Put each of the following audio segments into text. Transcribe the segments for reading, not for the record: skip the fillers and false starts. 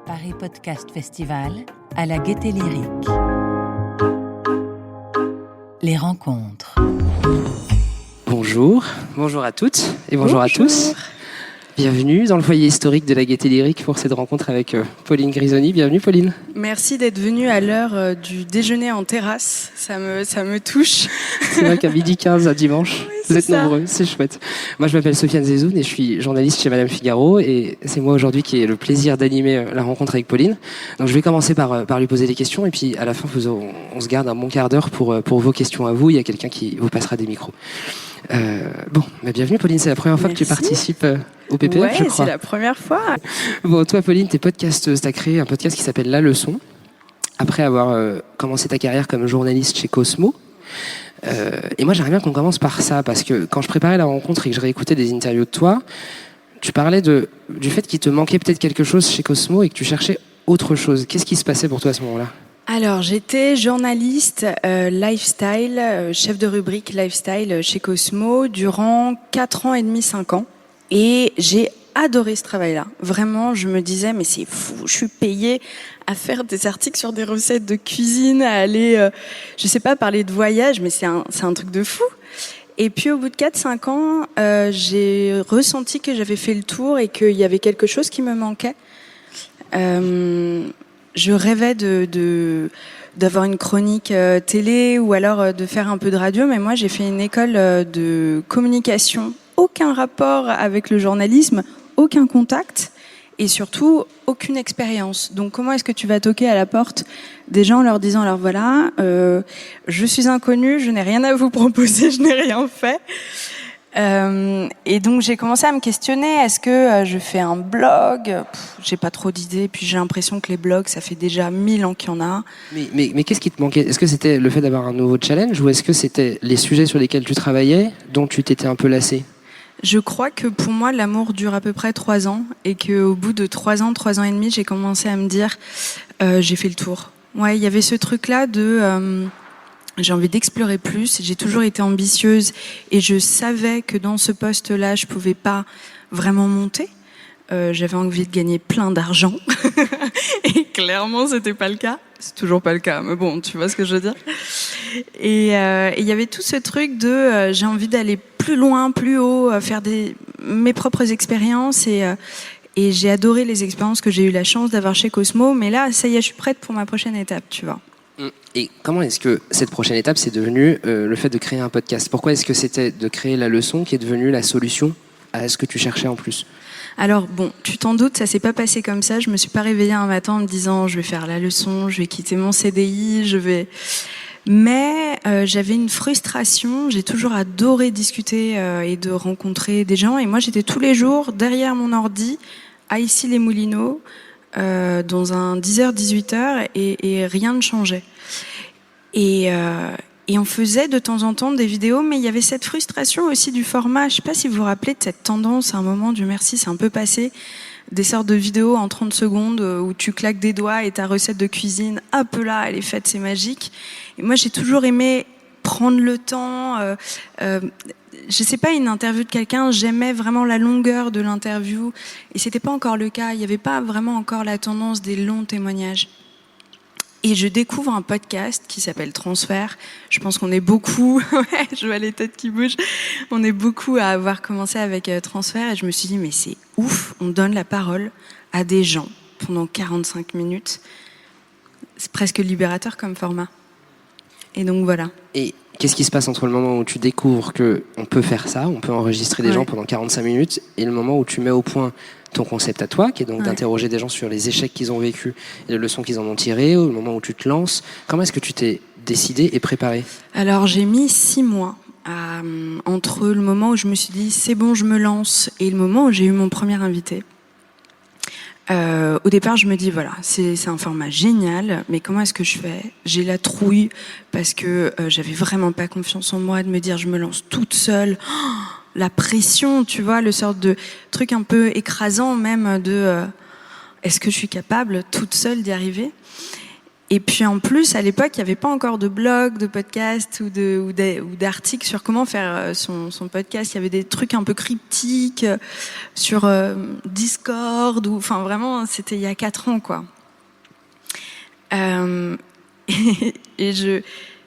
Paris Podcast Festival à la Gaîté Lyrique. Les rencontres. Bonjour à toutes et bonjour à tous. Bienvenue dans le foyer historique de la Gaîté Lyrique pour cette rencontre avec Pauline Grisoni. Bienvenue Pauline. Merci d'être venue à l'heure du déjeuner en terrasse, ça me touche. C'est vrai qu'à 12h15 à dimanche, oui, vous êtes ça. nombreux, c'est chouette. Moi je m'appelle Sofiane Zezoun et je suis journaliste chez Madame Figaro et c'est moi aujourd'hui qui ai le plaisir d'animer la rencontre avec Pauline. Donc je vais commencer par lui poser des questions et puis à la fin on se garde un bon quart d'heure pour vos questions à vous. Il y a quelqu'un qui vous passera des micros. Bienvenue Pauline, c'est la première fois que tu participes au PPF, ouais, je crois. C'est la première fois. Bon, toi Pauline, t'es podcasteuse, t'as créé un podcast qui s'appelle La Leçon, après avoir commencé ta carrière comme journaliste chez Cosmo. Et moi j'aimerais bien qu'on commence par ça, parce que quand je préparais la rencontre et que je réécoutais des interviews de toi, tu parlais du fait qu'il te manquait peut-être quelque chose chez Cosmo et que tu cherchais autre chose. Qu'est-ce qui se passait pour toi à ce moment-là ? Alors, j'étais journaliste lifestyle, chef de rubrique lifestyle chez Cosmo durant 4 ans et demi, 5 ans. Et j'ai adoré ce travail-là. Vraiment, je me disais, mais c'est fou, je suis payée à faire des articles sur des recettes de cuisine, à aller, je sais pas, parler de voyage, mais c'est un truc de fou. Et puis au bout de 4-5 ans, j'ai ressenti que j'avais fait le tour et qu'il y avait quelque chose qui me manquait. Je rêvais d'avoir une chronique télé ou alors de faire un peu de radio, mais moi j'ai fait une école de communication, aucun rapport avec le journalisme, aucun contact et surtout aucune expérience. Donc comment est-ce que tu vas toquer à la porte des gens en leur disant alors voilà, je suis inconnue, je n'ai rien à vous proposer, je n'ai rien fait. Et donc j'ai commencé à me questionner, est-ce que je fais un blog ? J'ai pas trop d'idées, puis j'ai l'impression que les blogs, ça fait déjà 1000 ans qu'il y en a. Mais qu'est-ce qui te manquait ? Est-ce que c'était le fait d'avoir un nouveau challenge ou est-ce que c'était les sujets sur lesquels tu travaillais dont tu t'étais un peu lassée ? Je crois que pour moi, l'amour dure à peu près 3 ans et qu'au bout de 3 ans et demi, j'ai commencé à me dire j'ai fait le tour. Ouais, il y avait ce truc-là de... j'ai envie d'explorer plus, j'ai toujours été ambitieuse et je savais que dans ce poste-là, je pouvais pas vraiment monter. J'avais envie de gagner plein d'argent et clairement, c'était pas le cas. C'est toujours pas le cas, mais bon, tu vois ce que je veux dire. Et il y avait tout ce truc de j'ai envie d'aller plus loin, plus haut, faire mes propres expériences et j'ai adoré les expériences que j'ai eu la chance d'avoir chez Cosmo. Mais là, ça y est, je suis prête pour ma prochaine étape, tu vois. Et comment est-ce que cette prochaine étape, c'est devenu le fait de créer un podcast ? Pourquoi est-ce que c'était de créer La Leçon qui est devenue la solution à ce que tu cherchais en plus ? Alors bon, tu t'en doutes, ça s'est pas passé comme ça. Je me suis pas réveillée un matin en me disant je vais faire La Leçon, je vais quitter mon CDI, Mais j'avais une frustration. J'ai toujours adoré discuter et de rencontrer des gens. Et moi, j'étais tous les jours derrière mon ordi à Issy-les-Moulineaux. Dans un 10h-18h et rien ne changeait. Et on faisait de temps en temps des vidéos, mais il y avait cette frustration aussi du format. Je sais pas si vous vous rappelez de cette tendance, à un moment, Dieu merci, c'est un peu passé, des sortes de vidéos en 30 secondes où tu claques des doigts et ta recette de cuisine, hop là, elle est faite, c'est magique. Et moi, j'ai toujours aimé prendre le temps... je sais pas, une interview de quelqu'un, j'aimais vraiment la longueur de l'interview et c'était pas encore le cas, il y avait pas vraiment encore la tendance des longs témoignages. Et je découvre un podcast qui s'appelle Transfert. Je pense qu'on est beaucoup, ouais, je vois les têtes qui bougent, on est beaucoup à avoir commencé avec Transfert et je me suis dit mais c'est ouf, on donne la parole à des gens pendant 45 minutes. C'est presque libérateur comme format. Et donc voilà. Et qu'est-ce qui se passe entre le moment où tu découvres qu'on peut faire ça, on peut enregistrer des gens pendant 45 minutes, et le moment où tu mets au point ton concept à toi, qui est donc d'interroger des gens sur les échecs qu'ils ont vécus et les leçons qu'ils en ont tirées, au moment où tu te lances, comment est-ce que tu t'es décidé et préparé ? Alors j'ai mis 6 mois entre le moment où je me suis dit c'est bon, je me lance, et le moment où j'ai eu mon premier invité. Au départ, je me dis voilà, c'est un format génial, mais comment est-ce que je fais ? J'ai la trouille parce que j'avais vraiment pas confiance en moi de me dire je me lance toute seule. La pression, tu vois, le sort de truc un peu écrasant même de est-ce que je suis capable toute seule d'y arriver ? Et puis en plus, à l'époque, il n'y avait pas encore de blog, de podcast ou d'articles sur comment faire son podcast. Il y avait des trucs un peu cryptiques sur Discord. Enfin, vraiment, c'était il y a 4 ans, quoi. Et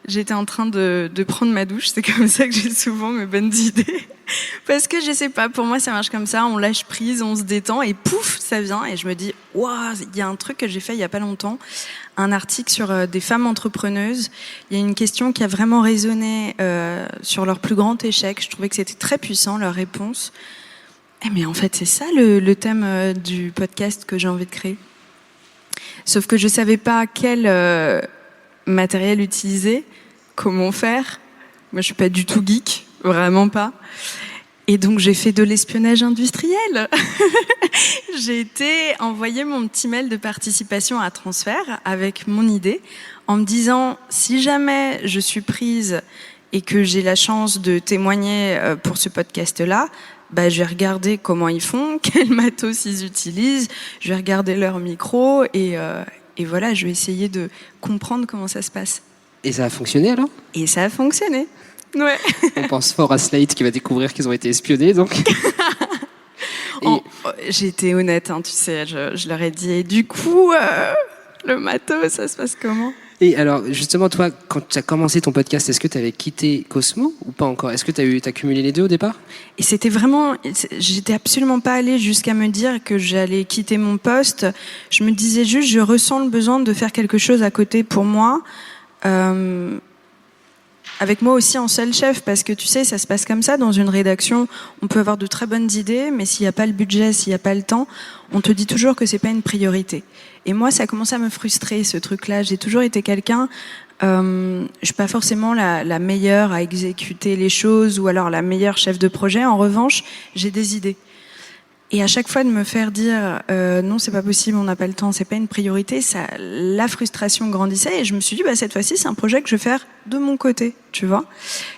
j'étais en train de prendre ma douche. C'est comme ça que j'ai souvent mes bonnes idées. Parce que je sais pas, pour moi ça marche comme ça, on lâche prise, on se détend et pouf, ça vient et je me dis waouh, il y a un truc que j'ai fait il y a pas longtemps, un article sur des femmes entrepreneuses. Il y a une question qui a vraiment résonné sur leur plus grand échec. Je trouvais que c'était très puissant leur réponse. Mais en fait c'est ça le thème du podcast que j'ai envie de créer. Sauf que je savais pas quel matériel utiliser, comment faire. Moi je suis pas du tout geek. Vraiment pas. Et donc j'ai fait de l'espionnage industriel. J'ai été envoyer mon petit mail de participation à Transfert avec mon idée en me disant si jamais je suis prise et que j'ai la chance de témoigner pour ce podcast-là, je vais regarder comment ils font, quel matos ils utilisent, je vais regarder leur micro et voilà, je vais essayer de comprendre comment ça se passe. Et ça a fonctionné alors ? Et ça a fonctionné. Ouais. On pense fort à Slate qui va découvrir qu'ils ont été espionnés, donc. J'ai été honnête, tu sais, je leur ai dit. Et du coup, le matos, ça se passe comment ? Et alors, justement, toi, quand tu as commencé ton podcast, est-ce que tu avais quitté Cosmo ou pas encore ? Est-ce que tu as cumulé les deux au départ ? Et c'était vraiment... J'étais absolument pas allée jusqu'à me dire que j'allais quitter mon poste. Je me disais juste, je ressens le besoin de faire quelque chose à côté pour moi. Avec moi aussi en seul chef, parce que tu sais, ça se passe comme ça dans une rédaction. On peut avoir de très bonnes idées, mais s'il n'y a pas le budget, s'il n'y a pas le temps, on te dit toujours que c'est pas une priorité. Et moi, ça commence à me frustrer, ce truc-là. J'ai toujours été quelqu'un, je suis pas forcément la meilleure à exécuter les choses ou alors la meilleure chef de projet. En revanche, j'ai des idées. Et à chaque fois de me faire dire non, c'est pas possible, on n'a pas le temps, c'est pas une priorité, la frustration grandissait et je me suis dit cette fois-ci c'est un projet que je vais faire de mon côté, tu vois.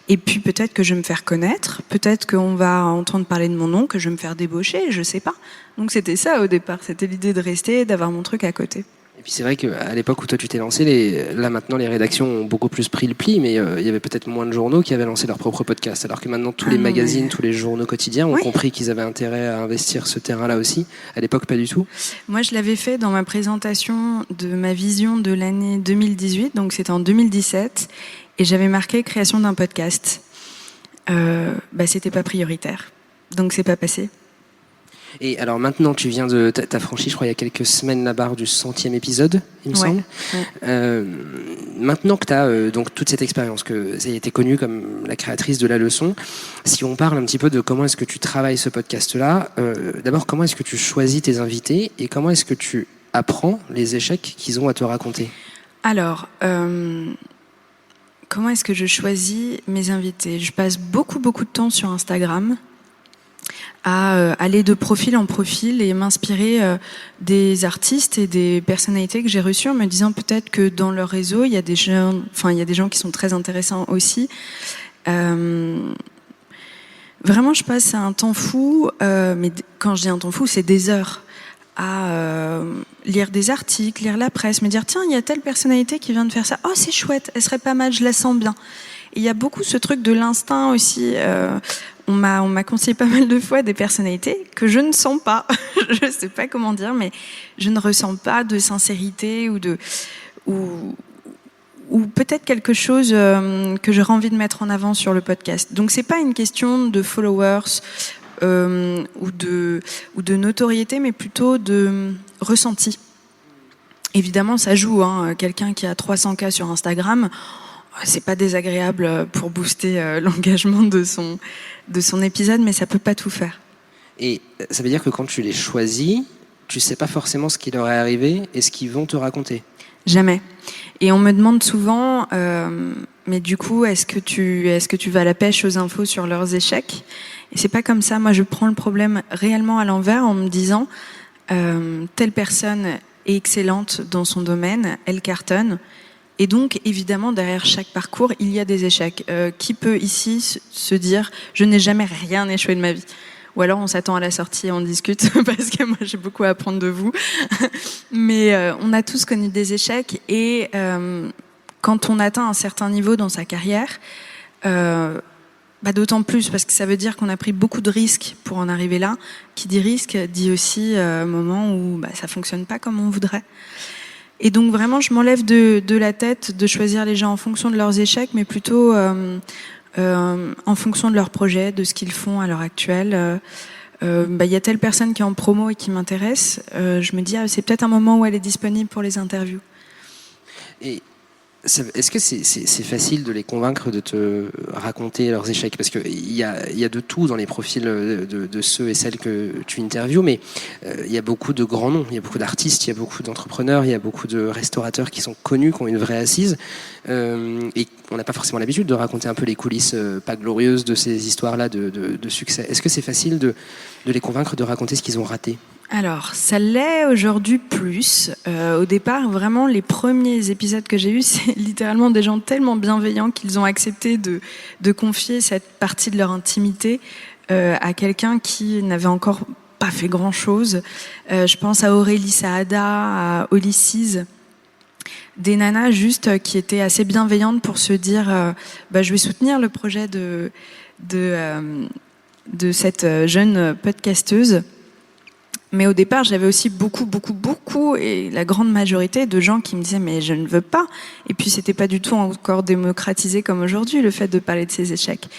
Et puis peut-être que je vais me faire connaître, peut-être qu'on va entendre parler de mon nom, que je vais me faire débaucher, je sais pas. Donc c'était ça au départ, c'était l'idée de rester, d'avoir mon truc à côté. Et puis c'est vrai qu'à l'époque où toi tu t'es lancé, là maintenant les rédactions ont beaucoup plus pris le pli, mais il y avait peut-être moins de journaux qui avaient lancé leur propre podcast, alors que maintenant tous les magazines, tous les journaux quotidiens ont compris qu'ils avaient intérêt à investir ce terrain-là aussi. À l'époque, pas du tout. Moi, je l'avais fait dans ma présentation de ma vision de l'année 2018, donc c'était en 2017, et j'avais marqué création d'un podcast. C'était pas prioritaire, donc c'est pas passé. Et alors maintenant, tu viens de... T'as franchi, je crois, il y a quelques semaines la barre du 100e épisode, il me semble. Ouais. Maintenant que tu as donc toute cette expérience, que ça a été connue comme la créatrice de La Leçon, si on parle un petit peu de comment est-ce que tu travailles ce podcast-là, d'abord, comment est-ce que tu choisis tes invités et comment est-ce que tu apprends les échecs qu'ils ont à te raconter ? Alors... comment est-ce que je choisis mes invités ? Je passe beaucoup de temps sur Instagram à aller de profil en profil et m'inspirer des artistes et des personnalités que j'ai reçues en me disant peut-être que dans leur réseau il y a des gens qui sont très intéressants aussi. Vraiment, je passe un temps fou, mais quand je dis un temps fou, c'est des heures à lire des articles, lire la presse, me dire tiens, il y a telle personnalité qui vient de faire ça. Oh, c'est chouette, elle serait pas mal, je la sens bien. Et il y a beaucoup ce truc de l'instinct aussi. On m'a conseillé pas mal de fois des personnalités que je ne sens pas. Je sais pas comment dire, mais je ne ressens pas de sincérité ou peut-être quelque chose que j'aurais envie de mettre en avant sur le podcast. Donc c'est pas une question de followers ou de notoriété, mais plutôt de ressenti. Évidemment, ça joue. Quelqu'un qui a 300K sur Instagram, c'est pas désagréable pour booster l'engagement de son épisode, mais ça peut pas tout faire. Et ça veut dire que quand tu les choisis, tu sais pas forcément ce qui leur est arrivé et ce qu'ils vont te raconter. Jamais. Et on me demande souvent, mais du coup, est-ce que tu vas à la pêche aux infos sur leurs échecs ? Et c'est pas comme ça. Moi, je prends le problème réellement à l'envers en me disant, telle personne est excellente dans son domaine, elle cartonne. Et donc, évidemment, derrière chaque parcours, il y a des échecs. Qui peut ici se dire « je n'ai jamais rien échoué de ma vie » ou alors on s'attend à la sortie et on discute parce que moi j'ai beaucoup à apprendre de vous. Mais on a tous connu des échecs et quand on atteint un certain niveau dans sa carrière, d'autant plus parce que ça veut dire qu'on a pris beaucoup de risques pour en arriver là. Qui dit risque dit aussi moment où ça fonctionne pas comme on voudrait. Et donc vraiment, je m'enlève de la tête de choisir les gens en fonction de leurs échecs, mais plutôt en fonction de leurs projets, de ce qu'ils font à l'heure actuelle. Y a telle personne qui est en promo et qui m'intéresse, je me dis c'est peut-être un moment où elle est disponible pour les interviews. Et est-ce que c'est facile de les convaincre de te raconter leurs échecs? Parce qu'il y a de tout dans les profils de ceux et celles que tu interviews, mais il y a beaucoup de grands noms, il y a beaucoup d'artistes, il y a beaucoup d'entrepreneurs, il y a beaucoup de restaurateurs qui sont connus, qui ont une vraie assise, et on n'a pas forcément l'habitude de raconter un peu les coulisses pas glorieuses de ces histoires-là de succès. Est-ce que c'est facile de les convaincre de raconter ce qu'ils ont raté? Alors, ça l'est aujourd'hui plus. Au départ, vraiment, les premiers épisodes que j'ai eus, c'est littéralement des gens tellement bienveillants qu'ils ont accepté de confier cette partie de leur intimité à quelqu'un qui n'avait encore pas fait grand-chose. Je pense à Aurélie Saada, à Olysses, des nanas juste qui étaient assez bienveillantes pour se dire je vais soutenir le projet de cette jeune podcasteuse. Mais au départ, j'avais aussi beaucoup, et la grande majorité de gens qui me disaient « mais je ne veux pas ». Et puis, c'était pas du tout encore démocratisé comme aujourd'hui, le fait de parler de ses échecs.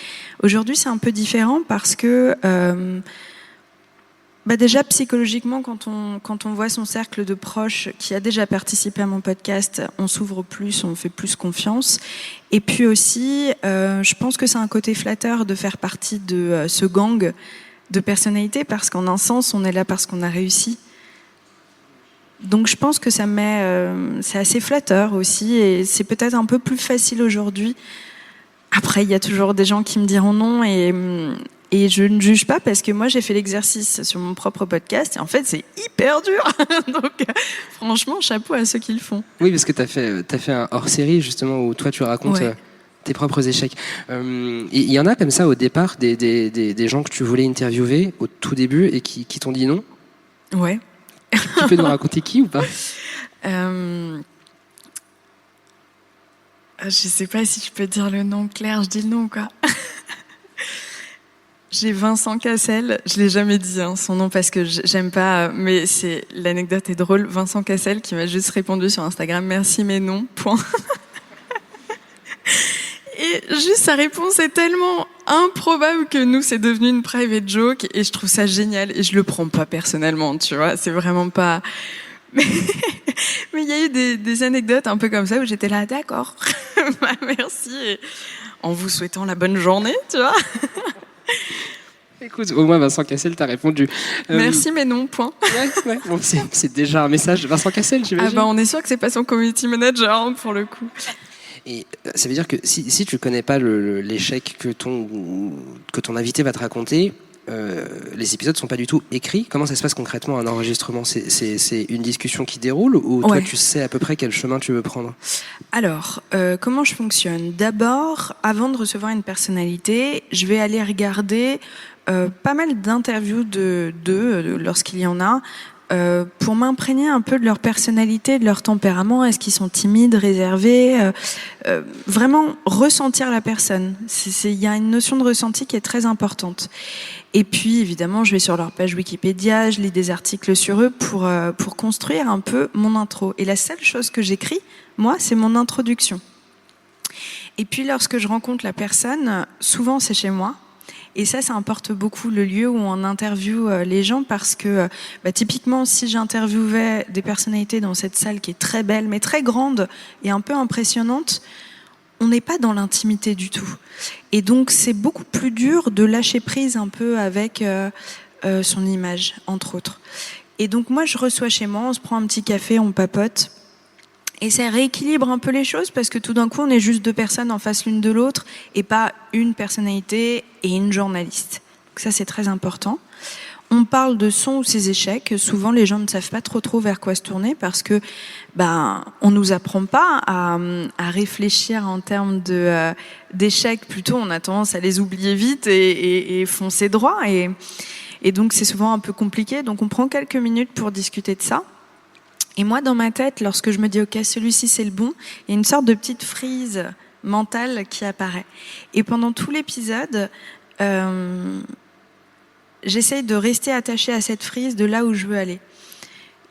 Aujourd'hui, c'est un peu différent parce que déjà, psychologiquement, quand on voit son cercle de proches qui a déjà participé à mon podcast, on s'ouvre plus, on fait plus confiance. Et puis aussi, je pense que c'est un côté flatteur de faire partie de ce gang de personnalité, parce qu'en un sens, on est là parce qu'on a réussi. Donc je pense que ça c'est assez flatteur aussi, et c'est peut-être un peu plus facile aujourd'hui. Après, il y a toujours des gens qui me diront non, et je ne juge pas, parce que moi, j'ai fait l'exercice sur mon propre podcast, et en fait, c'est hyper dur. Donc, franchement, chapeau à ceux qui le font. Oui, parce que t'as fait un hors-série, justement, où toi, tu racontes... Ouais. Tes propres échecs. Il y en a comme ça au départ, des gens que tu voulais interviewer au tout début et qui t'ont dit non? Ouais. Tu peux nous raconter qui ou pas? Je sais pas si je peux dire le nom. Claire, je dis le nom, quoi. J'ai Vincent Cassel, je l'ai jamais dit son nom parce que j'aime pas, mais l'anecdote est drôle. Vincent Cassel qui m'a juste répondu sur Instagram « Merci mais non, point ». Et juste sa réponse est tellement improbable que nous, c'est devenu une private joke, et je trouve ça génial, et je le prends pas personnellement, tu vois, c'est vraiment pas... Mais il y a eu des anecdotes un peu comme ça où j'étais là, d'accord, merci, et en vous souhaitant la bonne journée, tu vois. Écoute, au moins Vincent Cassel t'a répondu. Merci mais non, point. Ouais. Bon, c'est déjà un message de Vincent Cassel, j'imagine. On est sûr que c'est pas son community manager, pour le coup. Et ça veut dire que si tu connais pas l'échec que ton invité va te raconter, les épisodes sont pas du tout écrits. Comment ça se passe concrètement un enregistrement? C'est une discussion qui déroule, ou toi tu sais à peu près quel chemin tu veux prendre? Alors, comment je fonctionne? D'abord, avant de recevoir une personnalité, je vais aller regarder pas mal d'interviews d'eux lorsqu'il y en a, pour m'imprégner un peu de leur personnalité, de leur tempérament. Est-ce qu'ils sont timides, réservés, vraiment ressentir la personne. Il y a une notion de ressenti qui est très importante. Et puis, évidemment, je vais sur leur page Wikipédia, je lis des articles sur eux pour construire un peu mon intro. Et la seule chose que j'écris, moi, c'est mon introduction. Et puis, lorsque je rencontre la personne, souvent c'est chez moi. Et ça importe beaucoup, le lieu où on interviewe les gens, parce que typiquement, si j'interviewais des personnalités dans cette salle qui est très belle, mais très grande et un peu impressionnante, on n'est pas dans l'intimité du tout. Et donc, c'est beaucoup plus dur de lâcher prise un peu avec son image, entre autres. Et donc, moi, je reçois chez moi, on se prend un petit café, on papote. Et ça rééquilibre un peu les choses, parce que tout d'un coup, on est juste deux personnes en face l'une de l'autre, et pas une personnalité et une journaliste. Donc ça, c'est très important. On parle de son ou ses échecs. Souvent, les gens ne savent pas trop vers quoi se tourner, parce que on nous apprend pas à réfléchir en termes d'échecs. Plutôt, on a tendance à les oublier vite et foncer droit. Et donc, c'est souvent un peu compliqué. Donc, on prend quelques minutes pour discuter de ça. Et moi, dans ma tête, lorsque je me dis « Ok, celui-ci, c'est le bon », il y a une sorte de petite frise mentale qui apparaît. Et pendant tout l'épisode, j'essaye de rester attachée à cette frise de là où je veux aller.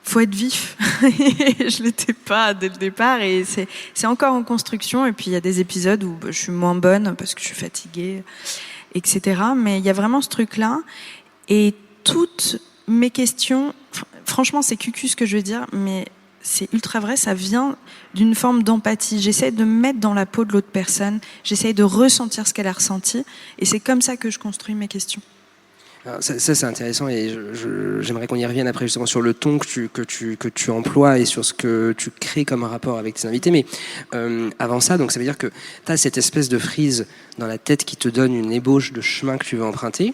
Faut être vif. Je l'étais pas dès le départ et c'est encore en construction. Et puis, il y a des épisodes où je suis moins bonne parce que je suis fatiguée, etc. Mais il y a vraiment ce truc-là. Et toutes mes questions... Franchement, c'est cucu ce que je veux dire, mais c'est ultra vrai, ça vient d'une forme d'empathie. J'essaie de me mettre dans la peau de l'autre personne, j'essaie de ressentir ce qu'elle a ressenti, et c'est comme ça que je construis mes questions. Alors ça c'est intéressant et j'aimerais qu'on y revienne après justement sur le ton que tu emploies et sur ce que tu crées comme rapport avec tes invités. Mais avant ça, donc ça veut dire que tu as cette espèce de frise dans la tête qui te donne une ébauche de chemin que tu veux emprunter.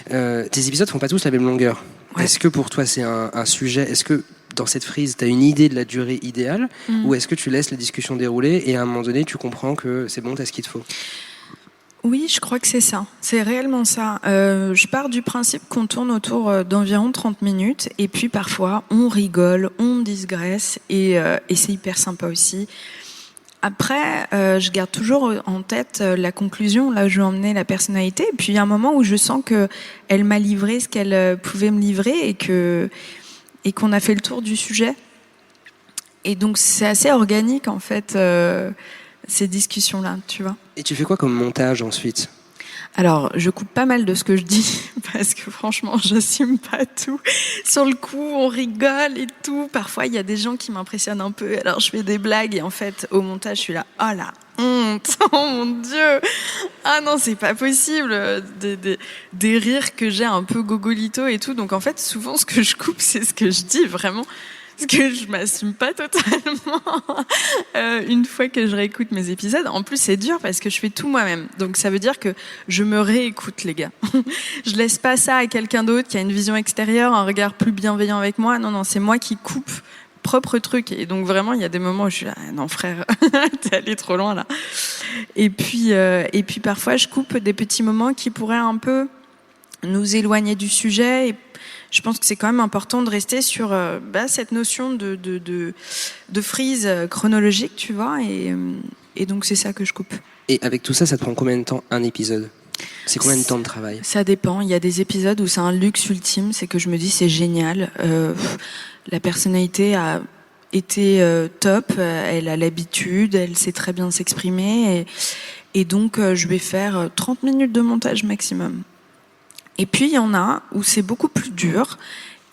Tes épisodes font pas tous la même longueur. Ouais. Est-ce que pour toi c'est un sujet, est-ce que dans cette frise tu as une idée de la durée idéale ou est-ce que tu laisses la discussion dérouler et à un moment donné tu comprends que c'est bon, tu as ce qu'il te faut? Oui, je crois que c'est ça. C'est réellement ça. Je pars du principe qu'on tourne autour d'environ 30 minutes et puis parfois on rigole, on digresse et c'est hyper sympa aussi. Après, je garde toujours en tête la conclusion, là où je veux emmener la personnalité. Et puis il y a un moment où je sens qu'elle m'a livré ce qu'elle pouvait me livrer et qu'on a fait le tour du sujet. Et donc c'est assez organique en fait, ces discussions-là, tu vois. Et tu fais quoi comme montage ensuite ? Alors, je coupe pas mal de ce que je dis, parce que franchement, j'assume pas tout. Sur le coup, on rigole et tout. Parfois, il y a des gens qui m'impressionnent un peu. Alors, je fais des blagues et en fait, au montage, je suis là, oh la honte, oh mon Dieu. Ah non, c'est pas possible. Des rires que j'ai un peu gogolito et tout. Donc, en fait, souvent, ce que je coupe, c'est ce que je dis vraiment. Parce que je m'assume pas totalement une fois que je réécoute mes épisodes. En plus, c'est dur parce que je fais tout moi-même. Donc, ça veut dire que je me réécoute, les gars. Je laisse pas ça à quelqu'un d'autre qui a une vision extérieure, un regard plus bienveillant avec moi. Non, c'est moi qui coupe propre truc. Et donc, vraiment, il y a des moments où je suis là, non, frère, t'es allé trop loin, là. Et puis, parfois, je coupe des petits moments qui pourraient un peu nous éloigner du sujet. Et je pense que c'est quand même important de rester sur cette notion de frise chronologique, tu vois, et donc c'est ça que je coupe. Et avec tout ça, ça te prend combien de temps un épisode ? C'est combien de temps de travail ? Ça dépend. Il y a des épisodes où c'est un luxe ultime, c'est que je me dis c'est génial. La personnalité a été top, elle a l'habitude, elle sait très bien s'exprimer, et donc je vais faire 30 minutes de montage maximum. Et puis il y en a où c'est beaucoup plus dur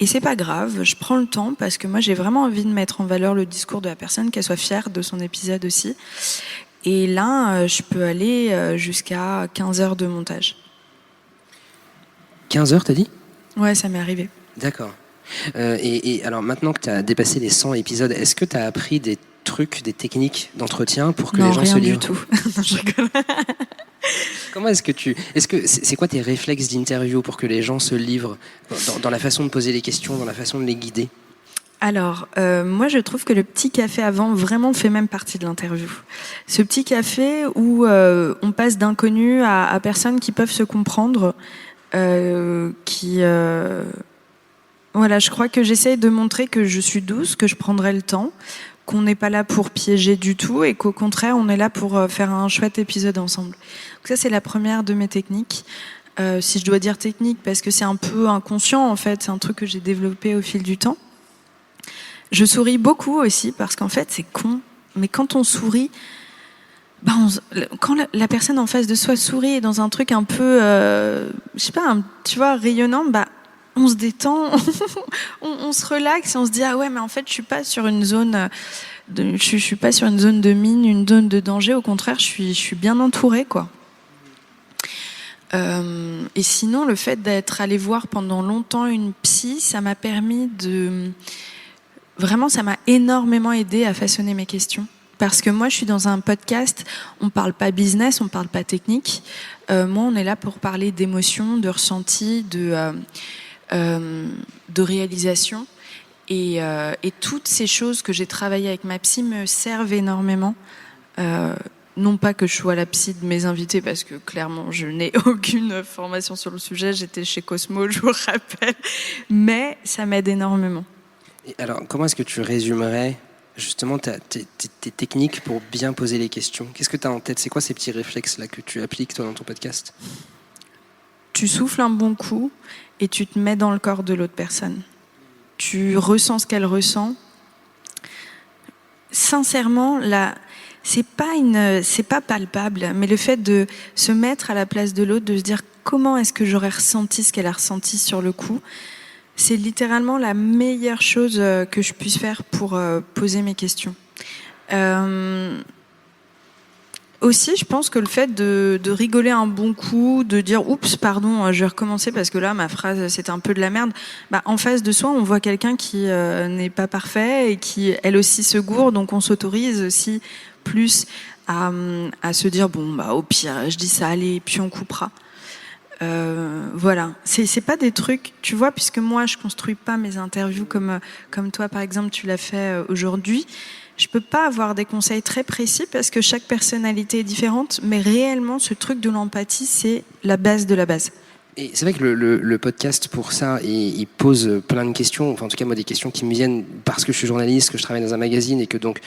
et c'est pas grave, je prends le temps parce que moi j'ai vraiment envie de mettre en valeur le discours de la personne, qu'elle soit fière de son épisode aussi. Et là, je peux aller jusqu'à 15 heures de montage. 15 heures, t'as dit ? Ouais, ça m'est arrivé. D'accord. Et alors maintenant que tu as dépassé les 100 épisodes, est-ce que tu as appris des trucs, des techniques d'entretien pour que les gens se livrent ? Non, rien du tout. Non, je rigole. Comment c'est quoi tes réflexes d'interview pour que les gens se livrent dans la façon de poser les questions, dans la façon de les guider ? Alors, moi je trouve que le petit café avant vraiment fait même partie de l'interview. Ce petit café où on passe d'inconnus à personnes qui peuvent se comprendre, voilà, je crois que j'essaye de montrer que je suis douce, que je prendrai le temps, qu'on n'est pas là pour piéger du tout et qu'au contraire, on est là pour faire un chouette épisode ensemble. Donc ça, c'est la première de mes techniques. Si je dois dire technique, parce que c'est un peu inconscient, en fait, c'est un truc que j'ai développé au fil du temps. Je souris beaucoup aussi, parce qu'en fait, c'est con, mais quand on sourit, quand la personne en face de soi sourit dans un truc un peu, je sais pas, tu vois, rayonnant, on se détend, on se relaxe et on se dit ah ouais mais en fait je suis pas sur une zone je suis pas sur une zone de mine, une zone de danger, au contraire je suis bien entourée quoi. Et sinon le fait d'être allée voir pendant longtemps une psy, ça m'a permis ça m'a énormément aidé à façonner mes questions. Parce que moi, je suis dans un podcast, on parle pas business, on parle pas technique. Moi, on est là pour parler d'émotions, de ressentis, de réalisation. Et toutes ces choses que j'ai travaillées avec ma psy me servent énormément non pas que je sois la psy de mes invités, parce que clairement, je n'ai aucune formation sur le sujet. J'étais chez Cosmo, je vous rappelle. Mais ça m'aide énormément. Et alors, comment est-ce que tu résumerais justement tes techniques pour bien poser les questions? Qu'est-ce que tu as en tête? C'est quoi ces petits réflexes-là que tu appliques, toi, dans ton podcast? Tu souffles un bon coup et tu te mets dans le corps de l'autre personne. Tu ressens ce qu'elle ressent. Sincèrement, là, c'est pas palpable, mais le fait de se mettre à la place de l'autre, de se dire comment est-ce que j'aurais ressenti ce qu'elle a ressenti sur le coup, c'est littéralement la meilleure chose que je puisse faire pour poser mes questions. Aussi, je pense que le fait de rigoler un bon coup, de dire « Oups, pardon, je vais recommencer parce que là, ma phrase, c'était un peu de la merde », en face de soi, on voit quelqu'un qui n'est pas parfait et qui, elle aussi, se gourde, donc on s'autorise aussi plus à se dire « Bon, au pire, je dis ça, allez, puis on coupera ». Voilà, c'est pas des trucs, tu vois, puisque moi je construis pas mes interviews comme toi par exemple tu l'as fait aujourd'hui. Je peux pas avoir des conseils très précis parce que chaque personnalité est différente, mais réellement ce truc de l'empathie c'est la base de la base. Et c'est vrai que le podcast, pour ça, il pose plein de questions, enfin en tout cas moi des questions qui me viennent parce que je suis journaliste, que je travaille dans un magazine et que donc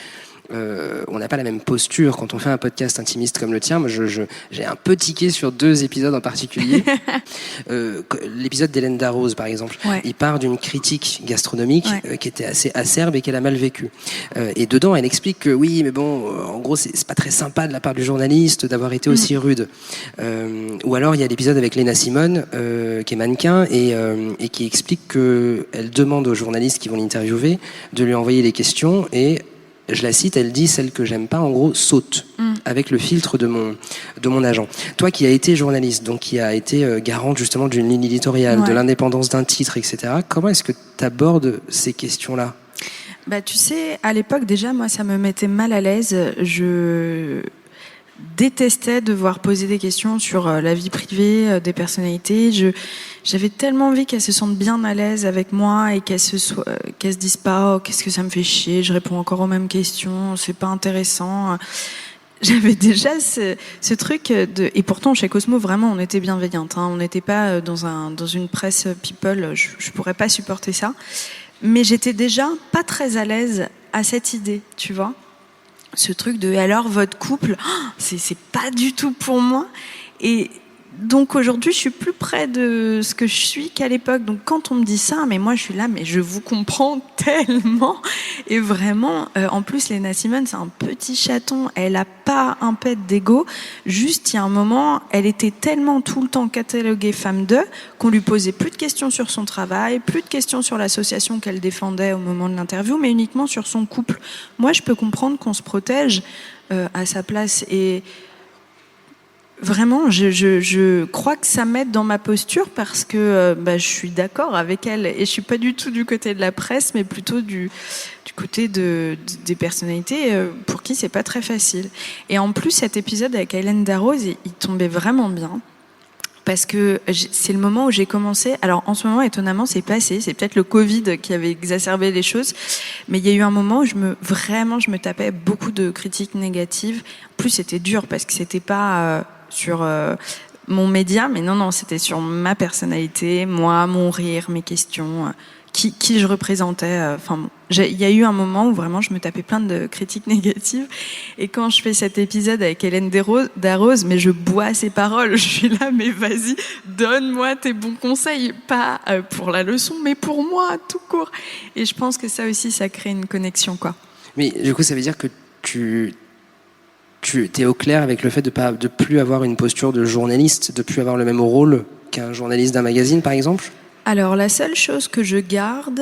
on n'a pas la même posture quand on fait un podcast intimiste comme le tien. Moi, j'ai un peu tiqué sur 2 épisodes en particulier. L'épisode d'Hélène Darroze, par exemple, ouais. Il part d'une critique gastronomique ouais. Qui était assez acerbe et qu'elle a mal vécue. Et dedans, elle explique que oui, mais bon, en gros, c'est pas très sympa de la part du journaliste d'avoir été aussi rude. Ou alors, il y a l'épisode avec Léna Simone, qui est mannequin et qui explique qu'elle demande aux journalistes qui vont l'interviewer de lui envoyer les questions et je la cite, elle dit « Celle que j'aime pas, en gros, saute » avec le filtre de mon agent. Toi qui as été journaliste, donc qui a été garante justement d'une ligne éditoriale, de l'indépendance d'un titre, etc., comment est-ce que tu abordes ces questions-là ? Tu sais, à l'époque, déjà, moi, ça me mettait mal à l'aise. Je détestais devoir poser des questions sur la vie privée des personnalités. J'avais tellement envie qu'elles se sentent bien à l'aise avec moi et qu'elles se disent pas « Oh, qu'est-ce que ça me fait chier, je réponds encore aux mêmes questions, c'est pas intéressant ». J'avais déjà ce truc et pourtant chez Cosmo vraiment on était bienveillante, on n'était pas dans une presse people, je pourrais pas supporter ça, mais j'étais déjà pas très à l'aise à cette idée, tu vois. Ce truc de alors votre couple, c'est pas du tout pour moi. Et donc aujourd'hui, je suis plus près de ce que je suis qu'à l'époque. Donc quand on me dit ça, mais moi je suis là, mais je vous comprends tellement. Et vraiment, en plus, Léna Simone, c'est un petit chaton. Elle a pas un pet d'ego. Juste, il y a un moment, elle était tellement tout le temps cataloguée femme de qu'on lui posait plus de questions sur son travail, plus de questions sur l'association qu'elle défendait au moment de l'interview, mais uniquement sur son couple. Moi, je peux comprendre qu'on se protège à sa place et vraiment, je crois que ça m'aide dans ma posture parce que je suis d'accord avec elle et je suis pas du tout du côté de la presse, mais plutôt du côté des personnalités pour qui c'est pas très facile. Et en plus, cet épisode avec Hélène Darroze, il tombait vraiment bien parce que c'est le moment où j'ai commencé. Alors en ce moment, étonnamment, c'est passé. C'est peut-être le Covid qui avait exacerbé les choses, mais il y a eu un moment où je me tapais beaucoup de critiques négatives. En plus, c'était dur parce que c'était pas sur mon média, mais non, c'était sur ma personnalité, moi, mon rire, mes questions, qui je représentais. Il y a eu un moment où vraiment je me tapais plein de critiques négatives. Et quand je fais cet épisode avec Hélène Darroze, mais je bois ses paroles. Je suis là, mais vas-y, donne-moi tes bons conseils, pas pour la leçon, mais pour moi, tout court. Et je pense que ça aussi, ça crée une connexion, quoi. Mais du coup, ça veut dire que tu es au clair avec le fait de plus avoir une posture de journaliste, de plus avoir le même rôle qu'un journaliste d'un magazine, par exemple ? Alors, la seule chose que je garde,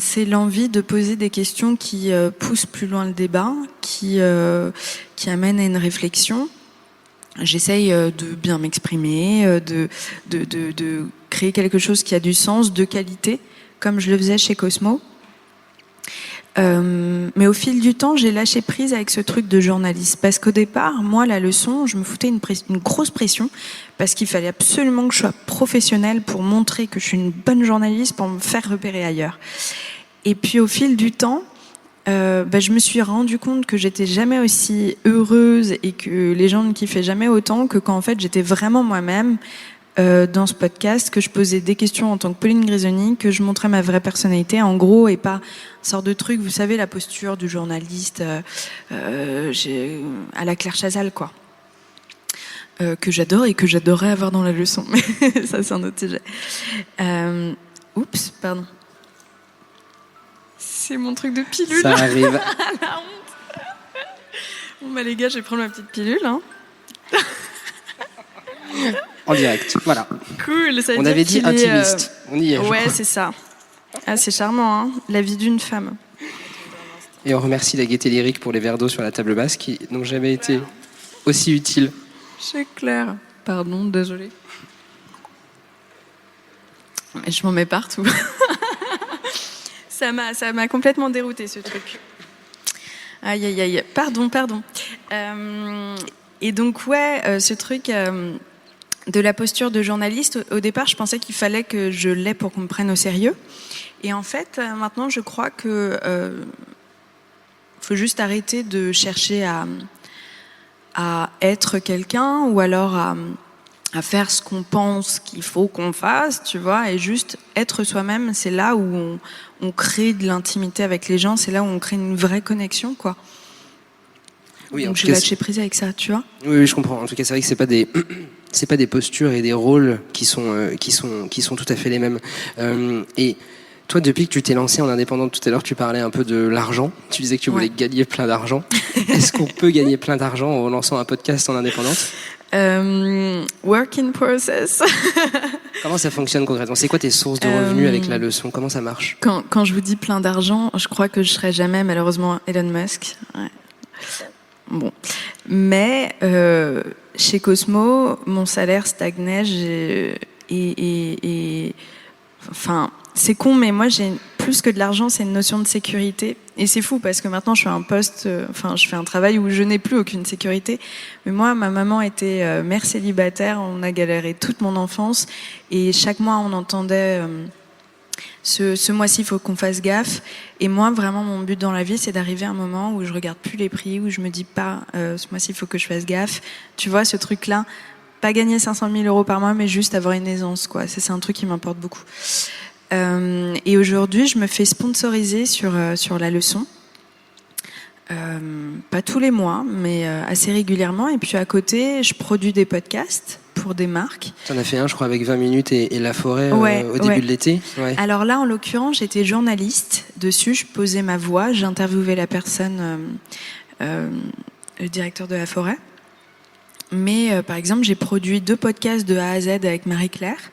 c'est l'envie de poser des questions qui poussent plus loin le débat, qui amènent à une réflexion. J'essaye de bien m'exprimer, de créer quelque chose qui a du sens, de qualité, comme je le faisais chez Cosmo. Mais au fil du temps, j'ai lâché prise avec ce truc de journaliste. Parce qu'au départ, moi, la leçon, je me foutais une grosse pression parce qu'il fallait absolument que je sois professionnelle pour montrer que je suis une bonne journaliste, pour me faire repérer ailleurs. Et puis, au fil du temps, je me suis rendu compte que j'étais jamais aussi heureuse et que les gens ne kiffaient jamais autant que quand en fait j'étais vraiment moi-même dans ce podcast, que je posais des questions en tant que Pauline Grisoni, que je montrais ma vraie personnalité en gros et pas une sorte de truc, vous savez, la posture du journaliste à la Claire Chazal, quoi. Que j'adore et que j'adorerais avoir dans la leçon. Mais ça, c'est un autre sujet. Oups, pardon. C'est mon truc de pilule. Ça arrive. La honte. Bon, les gars, je vais prendre ma petite pilule. Hein. En direct, voilà. Cool, ça veut On dire avait dit qu'il est, intimiste. On y est. Ouais, c'est ça. Ah, c'est charmant, hein, la vie d'une femme. Et on remercie la Gaieté Lyrique pour les verres d'eau sur la table basse qui n'ont jamais été aussi utiles. C'est clair. Pardon, désolée. Mais je m'en mets partout. Ça m'a complètement dérouté ce truc. Aïe, aïe, aïe. Pardon. Et donc, ce truc de la posture de journaliste, au départ, je pensais qu'il fallait que je l'aie pour qu'on me prenne au sérieux. Et en fait, maintenant, je crois que faut juste arrêter de chercher à être quelqu'un ou alors à faire ce qu'on pense qu'il faut qu'on fasse, tu vois, et juste être soi-même. C'est là où on crée de l'intimité avec les gens, c'est là où on crée une vraie connexion, quoi. Oui, donc je vais lâcher prise avec ça, tu vois. Oui, je comprends. En tout cas, c'est vrai que c'est pas des postures et des rôles qui sont tout à fait les mêmes. Et toi, depuis que tu t'es lancée en indépendante, tout à l'heure, tu parlais un peu de l'argent. Tu disais que tu voulais gagner plein d'argent. Est-ce qu'on peut gagner plein d'argent en lançant un podcast en indépendante ? Work in process. Comment ça fonctionne concrètement ? C'est quoi tes sources de revenus avec la leçon ? Comment ça marche ? Quand je vous dis plein d'argent, je crois que je serai jamais malheureusement Elon Musk. Ouais. Bon, mais chez Cosmo, mon salaire stagnait enfin, c'est con, mais moi j'ai plus que de l'argent, c'est une notion de sécurité. Et c'est fou parce que maintenant je fais un poste, je fais un travail où je n'ai plus aucune sécurité. Mais moi, ma maman était mère célibataire, on a galéré toute mon enfance et chaque mois on entendait ce mois-ci il faut qu'on fasse gaffe. Et moi vraiment mon but dans la vie c'est d'arriver à un moment où je regarde plus les prix, où je me dis pas ce mois-ci il faut que je fasse gaffe. Tu vois ce truc-là, pas gagner 500 000 euros par mois mais juste avoir une aisance, quoi. C'est un truc qui m'importe beaucoup. Et aujourd'hui, je me fais sponsoriser sur la leçon. Pas tous les mois, mais assez régulièrement. Et puis à côté, je produis des podcasts pour des marques. Tu en as fait un, je crois, avec 20 minutes et La Forêt au début de l'été. Ouais. Alors là, en l'occurrence, j'étais journaliste dessus. Je posais ma voix, j'interviewais la personne, le directeur de La Forêt. Mais par exemple, j'ai produit 2 podcasts de A à Z avec Marie-Claire.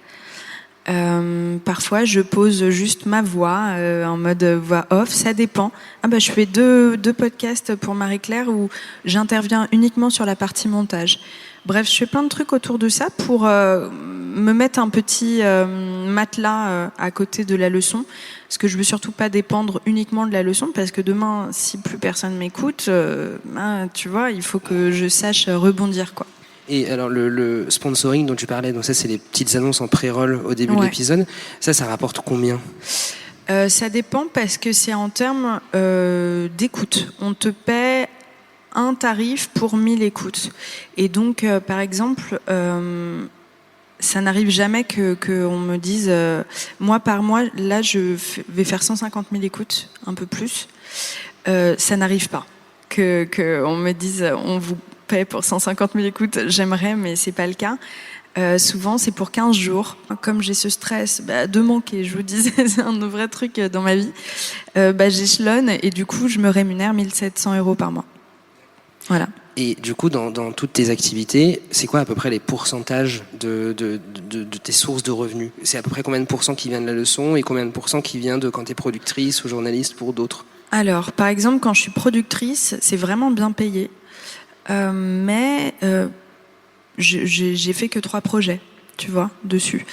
Parfois, je pose juste ma voix en mode voix off, ça dépend. Je fais deux podcasts pour Marie-Claire où j'interviens uniquement sur la partie montage. Bref, je fais plein de trucs autour de ça pour me mettre un petit matelas à côté de la leçon, parce que je veux surtout pas dépendre uniquement de la leçon, parce que demain, si plus personne m'écoute, tu vois, il faut que je sache rebondir, quoi. Et alors le sponsoring dont tu parlais, donc ça c'est les petites annonces en pré-roll au début de l'épisode, ça rapporte combien ? Ça dépend parce que c'est en termes d'écoute. On te paie un tarif pour 1000 écoutes. Et donc, par exemple, ça n'arrive jamais qu'on me dise, moi par mois, là je vais faire 150 000 écoutes, un peu plus. Ça n'arrive pas. Qu'on me dise, on vous paie pour 150 000 écoutes, j'aimerais, mais c'est pas le cas. Souvent, c'est pour 15 jours. Comme j'ai ce stress de manquer, je vous disais, c'est un vrai truc dans ma vie, j'échelonne et du coup, je me rémunère 1 700 € par mois. Voilà. Et du coup, dans toutes tes activités, c'est quoi à peu près les pourcentages de tes sources de revenus ? C'est à peu près combien de pourcents qui vient de la leçon et combien de pourcents qui vient de quand tu es productrice ou journaliste pour d'autres ? Alors, par exemple, quand je suis productrice, c'est vraiment bien payé. Mais j'ai fait que 3 projets, tu vois, dessus.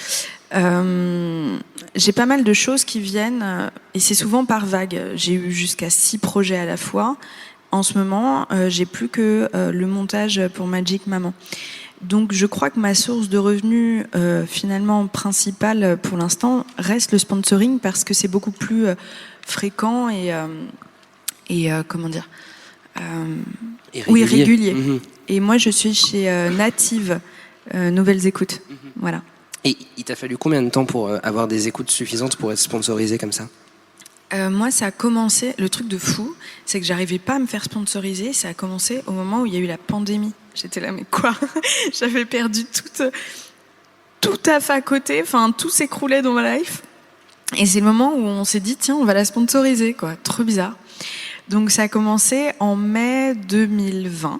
J'ai pas mal de choses qui viennent, et c'est souvent par vague. J'ai eu jusqu'à 6 projets à la fois. En ce moment, j'ai plus que le montage pour Magic Maman. Donc je crois que ma source de revenus finalement principale pour l'instant reste le sponsoring, parce que c'est beaucoup plus fréquent et comment dire Et oui, régulier. Mhm. Et moi, je suis chez Native, Nouvelles Écoutes. Voilà. Et il t'a fallu combien de temps pour avoir des écoutes suffisantes pour être sponsorisé comme ça? Moi, ça a commencé, le truc de fou, c'est que j'arrivais pas à me faire sponsoriser. Ça a commencé au moment où il y a eu la pandémie. J'étais là, mais quoi? J'avais perdu tout à côté. Enfin, tout s'écroulait dans ma life. Et c'est le moment où on s'est dit, tiens, on va la sponsoriser, quoi. Trop bizarre. Donc, ça a commencé en mai 2020.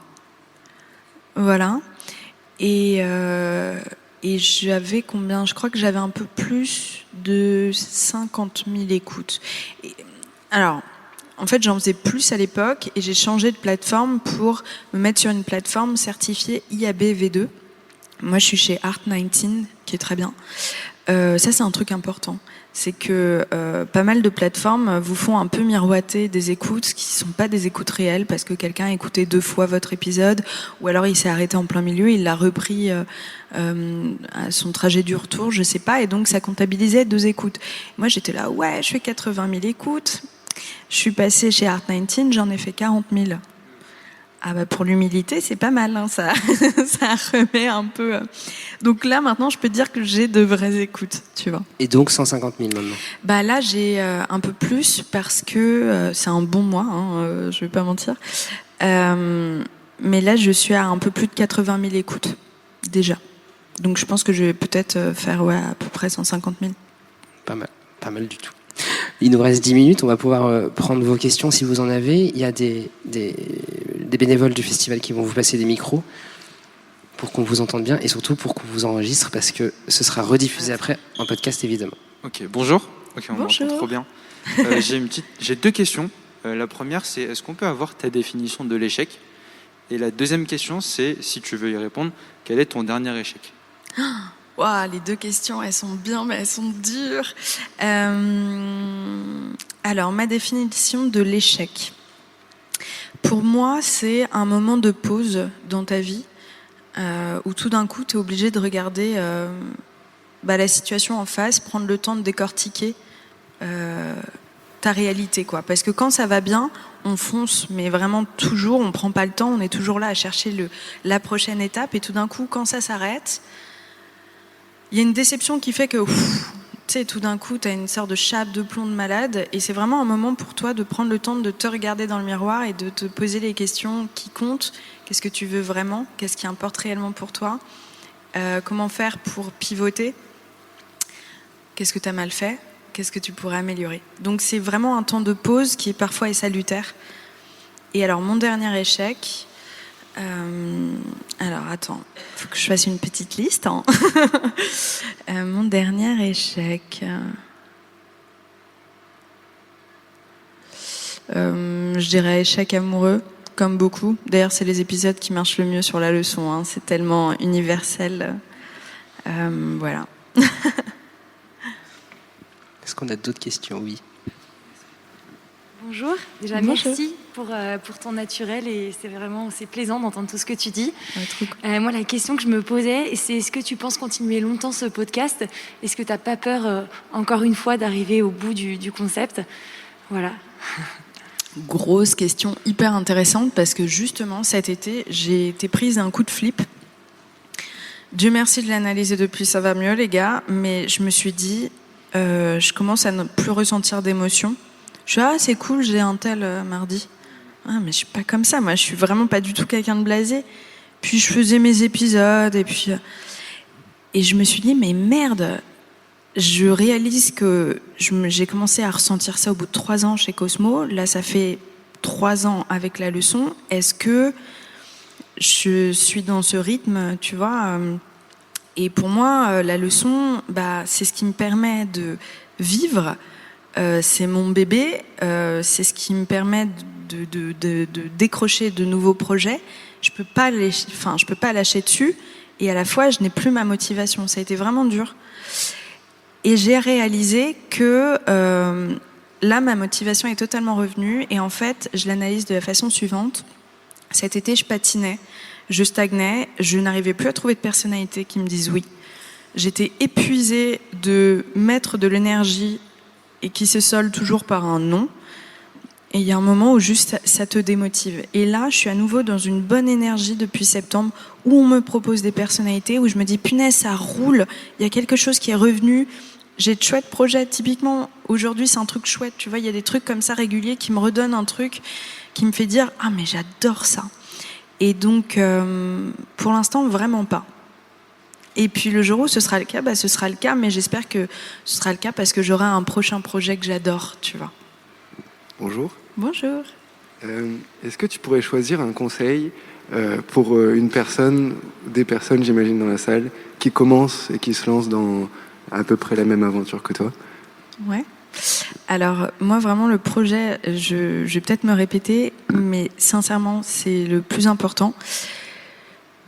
Voilà. Et j'avais combien? Je crois que j'avais un peu plus de 50 000 écoutes. Alors, en fait, j'en faisais plus à l'époque et j'ai changé de plateforme pour me mettre sur une plateforme certifiée IAB V2. Moi, je suis chez Art19, qui est très bien. Ça, c'est un truc important. C'est que pas mal de plateformes vous font un peu miroiter des écoutes qui ne sont pas des écoutes réelles parce que quelqu'un a écouté 2 fois votre épisode ou alors il s'est arrêté en plein milieu, il l'a repris à son trajet du retour, je sais pas, et donc ça comptabilisait 2 écoutes. Moi, j'étais là, ouais, je fais 80 000 écoutes. Je suis passée chez Art19, j'en ai fait 40 000. Ah bah pour l'humilité, c'est pas mal, hein, ça, ça remet un peu. Donc là, maintenant, je peux dire que j'ai de vraies écoutes, tu vois. Et donc 150 000 maintenant? Bah là, j'ai un peu plus parce que c'est un bon mois, hein, je vais pas mentir. Mais là, je suis à un peu plus de 80 000 écoutes déjà. Donc je pense que je vais peut-être faire à peu près 150 000. Pas mal du tout. Il nous reste 10 minutes, on va pouvoir prendre vos questions si vous en avez. Il y a des bénévoles du festival qui vont vous passer des micros pour qu'on vous entende bien et surtout pour qu'on vous enregistre parce que ce sera rediffusé après en podcast évidemment. Ok, bonjour. Ok, on Bonjour. m'entend trop bien. J'ai 2 questions. La première, c'est est-ce qu'on peut avoir ta définition de l'échec? Et la deuxième question, c'est, si tu veux y répondre, quel est ton dernier échec? Wow, les 2 questions, elles sont bien, mais elles sont dures. Alors, ma définition de l'échec. Pour moi, c'est un moment de pause dans ta vie où tout d'un coup, tu es obligé de regarder la situation en face, prendre le temps de décortiquer ta réalité, quoi. Parce que quand ça va bien, on fonce, mais vraiment toujours, on prend pas le temps, on est toujours là à chercher la prochaine étape, et tout d'un coup, quand ça s'arrête, il y a une déception qui fait que, tu sais, tout d'un coup, tu as une sorte de chape de plomb de malade, et c'est vraiment un moment pour toi de prendre le temps de te regarder dans le miroir et de te poser les questions qui comptent. Qu'est-ce que tu veux vraiment? Qu'est-ce qui importe réellement pour toi? Comment faire pour pivoter? Qu'est-ce que tu as mal fait? Qu'est-ce que tu pourrais améliorer? Donc c'est vraiment un temps de pause qui parfois est salutaire. Et alors mon dernier échec... alors attends, il faut que je fasse une petite liste. Hein. Mon dernier échec... je dirais échec amoureux, comme beaucoup. D'ailleurs, c'est les épisodes qui marchent le mieux sur la leçon. Hein. C'est tellement universel. Voilà. Est-ce qu'on a d'autres questions? Oui. Bonjour. Déjà, Bonjour. merci pour ton naturel et c'est plaisant d'entendre tout ce que tu dis. Ouais, trop... Moi, la question que je me posais, c'est est-ce que tu penses continuer longtemps ce podcast? Est-ce que tu n'as pas peur, encore une fois, d'arriver au bout du concept? Voilà. Grosse question hyper intéressante parce que justement cet été j'ai été prise d'un coup de flip. Dieu merci de l'analyser depuis, ça va mieux les gars, mais je me suis dit je commence à ne plus ressentir d'émotion. Je suis c'est cool, j'ai un tel mardi. Ah mais je suis pas comme ça, moi je suis vraiment pas du tout quelqu'un de blasé. Puis je faisais mes épisodes et je me suis dit mais merde. Je réalise que j'ai commencé à ressentir ça au bout de 3 ans chez Cosmo. Là, ça fait 3 ans avec la leçon. Est-ce que je suis dans ce rythme, tu vois? Et pour moi, la leçon, c'est ce qui me permet de vivre. C'est mon bébé. C'est ce qui me permet de décrocher de nouveaux projets. Je peux pas lâcher dessus. Et à la fois, je n'ai plus ma motivation. Ça a été vraiment dur. Et j'ai réalisé que là, ma motivation est totalement revenue. Et en fait, je l'analyse de la façon suivante. Cet été, je patinais, je stagnais, je n'arrivais plus à trouver de personnalité qui me dise oui. J'étais épuisée de mettre de l'énergie et qui se solde toujours par un non. Et il y a un moment où juste ça te démotive. Et là, je suis à nouveau dans une bonne énergie depuis septembre, où on me propose des personnalités, où je me dis, punaise, ça roule, il y a quelque chose qui est revenu, j'ai de chouettes projets. Typiquement, aujourd'hui, c'est un truc chouette, tu vois, il y a des trucs comme ça réguliers qui me redonnent un truc, qui me fait dire, ah mais j'adore ça. Et donc, pour l'instant, vraiment pas. Et puis le jour où ce sera le cas, ce sera le cas, mais j'espère que ce sera le cas parce que j'aurai un prochain projet que j'adore, tu vois. Bonjour. Bonjour. Est-ce que tu pourrais choisir un conseil pour une personne, des personnes, j'imagine, dans la salle, qui commencent et qui se lancent dans à peu près la même aventure que toi? Ouais. Alors, moi, vraiment, le projet, je vais peut-être me répéter, mais sincèrement, c'est le plus important.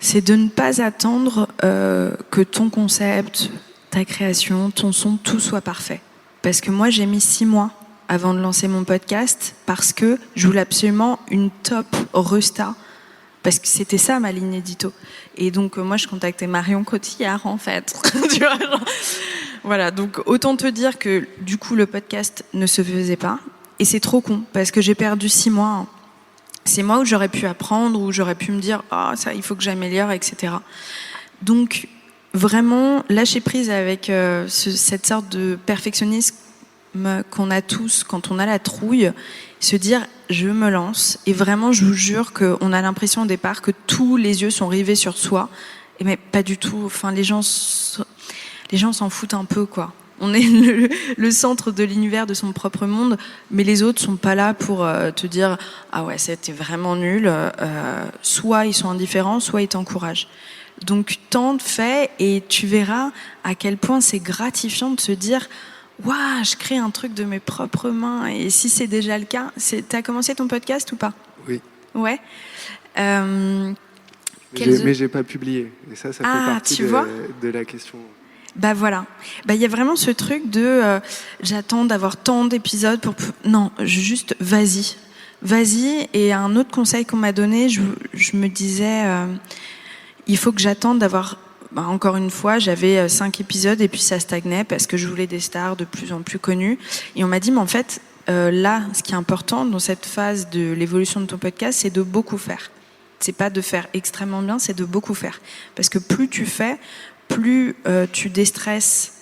C'est de ne pas attendre que ton concept, ta création, ton son, tout soit parfait. Parce que moi, j'ai mis 6 mois avant de lancer mon podcast parce que je voulais absolument une top resta, parce que c'était ça ma ligne édito. Et donc moi je contactais Marion Cotillard en fait. Tu vois, genre. Voilà, donc autant te dire que du coup le podcast ne se faisait pas, et c'est trop con parce que j'ai perdu 6 mois. 6 mois où j'aurais pu apprendre, où j'aurais pu me dire ça il faut que j'améliore, etc. Donc vraiment lâcher prise avec cette sorte de perfectionnisme qu'on a tous quand on a la trouille, se dire je me lance, et vraiment je vous jure qu'on a l'impression au départ que tous les yeux sont rivés sur soi, mais pas du tout. Enfin, les gens s'en foutent un peu, quoi. On est le centre de l'univers, de son propre monde, mais les autres sont pas là pour te dire ah ouais c'était vraiment nul. Soit ils sont indifférents, soit ils t'encouragent. Donc tente, fais, et tu verras à quel point c'est gratifiant de se dire waouh, je crée un truc de mes propres mains. Et si c'est déjà le cas, t'as commencé ton podcast ou pas? Oui. Ouais. Mais j'ai pas publié. Et ça fait partie de la question. Bah voilà. Bah il y a vraiment ce truc de j'attends d'avoir tant d'épisodes pour... Non, juste vas-y. Vas-y. Et un autre conseil qu'on m'a donné, je me disais il faut que j'attende d'avoir... encore une fois, j'avais 5 épisodes et puis ça stagnait parce que je voulais des stars de plus en plus connues. Et on m'a dit, mais en fait, là, ce qui est important dans cette phase de l'évolution de ton podcast, c'est de beaucoup faire. C'est pas de faire extrêmement bien, c'est de beaucoup faire. Parce que plus tu fais, plus tu déstresses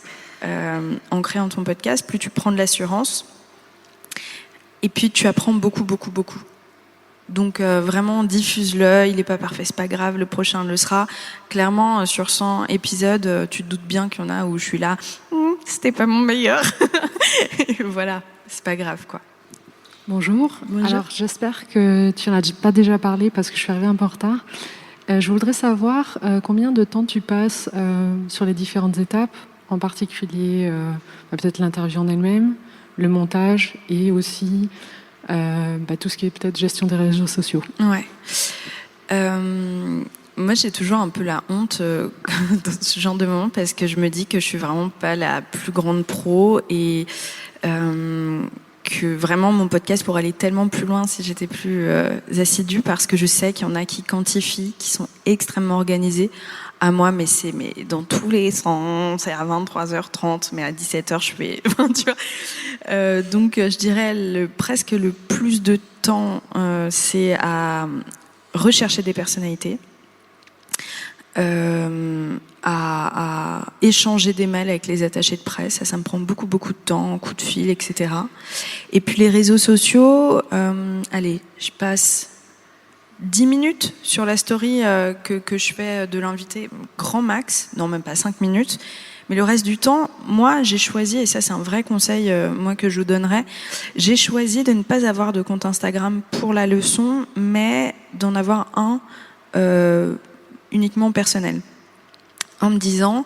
en créant ton podcast, plus tu prends de l'assurance. Et puis tu apprends beaucoup, beaucoup, beaucoup. Donc vraiment diffuse-le, il est pas parfait, c'est pas grave, le prochain le sera. Clairement sur 100 épisodes, tu te doutes bien qu'il y en a où je suis là, c'était pas mon meilleur. Et voilà, c'est pas grave quoi. Bonjour. Bonjour. Alors j'espère que tu n'en as pas déjà parlé parce que je suis arrivée un peu en retard. Je voudrais savoir combien de temps tu passes sur les différentes étapes, en particulier peut-être l'interview en elle-même, le montage et aussi tout ce qui est peut-être gestion des réseaux sociaux. Ouais. Moi, j'ai toujours un peu la honte dans ce genre de moment parce que je me dis que je suis vraiment pas la plus grande pro et que vraiment mon podcast pourrait aller tellement plus loin si j'étais plus assidue, parce que je sais qu'il y en a qui quantifient, qui sont extrêmement organisés. À moi, mais dans tous les sens, c'est à 23h30, mais à 17h, je fais... tu vois. Donc, je dirais presque le plus de temps, c'est à rechercher des personnalités, à échanger des mails avec les attachés de presse. Ça me prend beaucoup, beaucoup de temps, coup de fil, etc. Et puis les réseaux sociaux, allez, je passe 10 minutes sur la story que je fais de l'invité, grand max, non même pas 5 minutes. Mais le reste du temps, moi j'ai choisi, et ça c'est un vrai conseil moi que je vous donnerais, j'ai choisi de ne pas avoir de compte Instagram pour la leçon, mais d'en avoir un uniquement personnel. En me disant,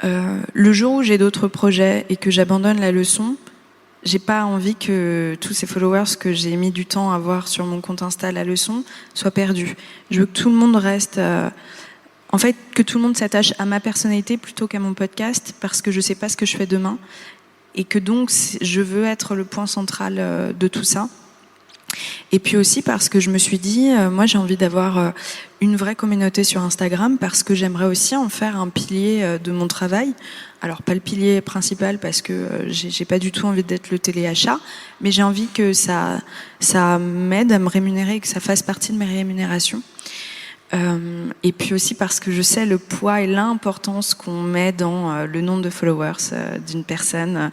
le jour où j'ai d'autres projets et que j'abandonne la leçon, j'ai pas envie que tous ces followers que j'ai mis du temps à voir sur mon compte Insta la leçon soient perdus. Je veux que tout le monde reste... en fait, que tout le monde s'attache à ma personnalité plutôt qu'à mon podcast, parce que je sais pas ce que je fais demain. Et que donc, je veux être le point central de tout ça. Et puis aussi parce que je me suis dit, moi j'ai envie d'avoir une vraie communauté sur Instagram parce que j'aimerais aussi en faire un pilier de mon travail. Alors pas le pilier principal parce que j'ai pas du tout envie d'être le téléachat, mais j'ai envie que ça m'aide à me rémunérer, que ça fasse partie de mes rémunérations. Et puis aussi parce que je sais le poids et l'importance qu'on met dans le nombre de followers d'une personne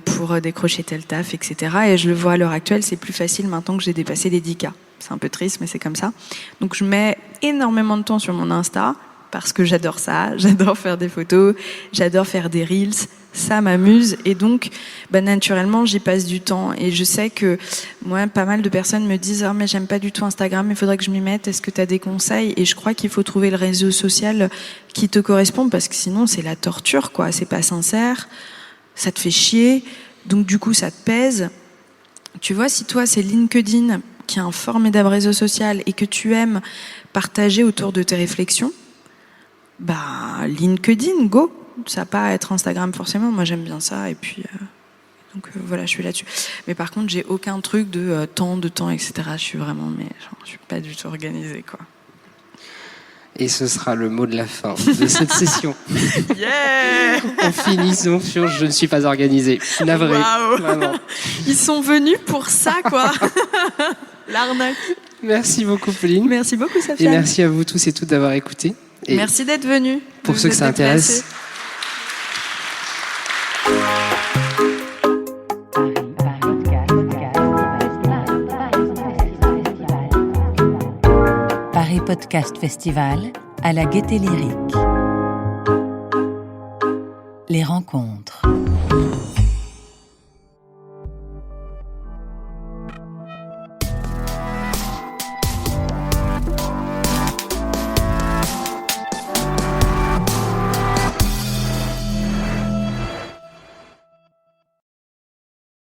pour décrocher tel taf, etc. Et je le vois à l'heure actuelle, c'est plus facile maintenant que j'ai dépassé les 10K. C'est un peu triste, mais c'est comme ça. Donc je mets énormément de temps sur mon Insta parce que j'adore ça, j'adore faire des photos, j'adore faire des reels, ça m'amuse et donc naturellement j'y passe du temps et je sais que moi pas mal de personnes me disent mais j'aime pas du tout Instagram, il faudrait que je m'y mette, est-ce que tu as des conseils? Et je crois qu'il faut trouver le réseau social qui te correspond parce que sinon c'est la torture quoi, c'est pas sincère, ça te fait chier, donc du coup ça te pèse. Tu vois, si toi c'est LinkedIn qui est un formidable réseau social et que tu aimes partager autour de tes réflexions, LinkedIn, go. Ça va pas être Instagram forcément, moi j'aime bien ça et puis donc voilà, je suis là-dessus. Mais par contre, j'ai aucun truc de temps, etc. Je suis vraiment, je suis pas du tout organisée quoi. Et ce sera le mot de la fin de cette session. Yeah. En finissant sur je ne suis pas organisé. Navré. Wow. Vraiment. Ils sont venus pour ça quoi. L'arnaque. Merci beaucoup Pauline. Merci beaucoup Et Sofiane. merci à vous tous et toutes d'avoir écouté. Et merci d'être venus. pour ceux que ça intéresse, Paris Podcast Festival à la Gaîté Lyrique. Les rencontres.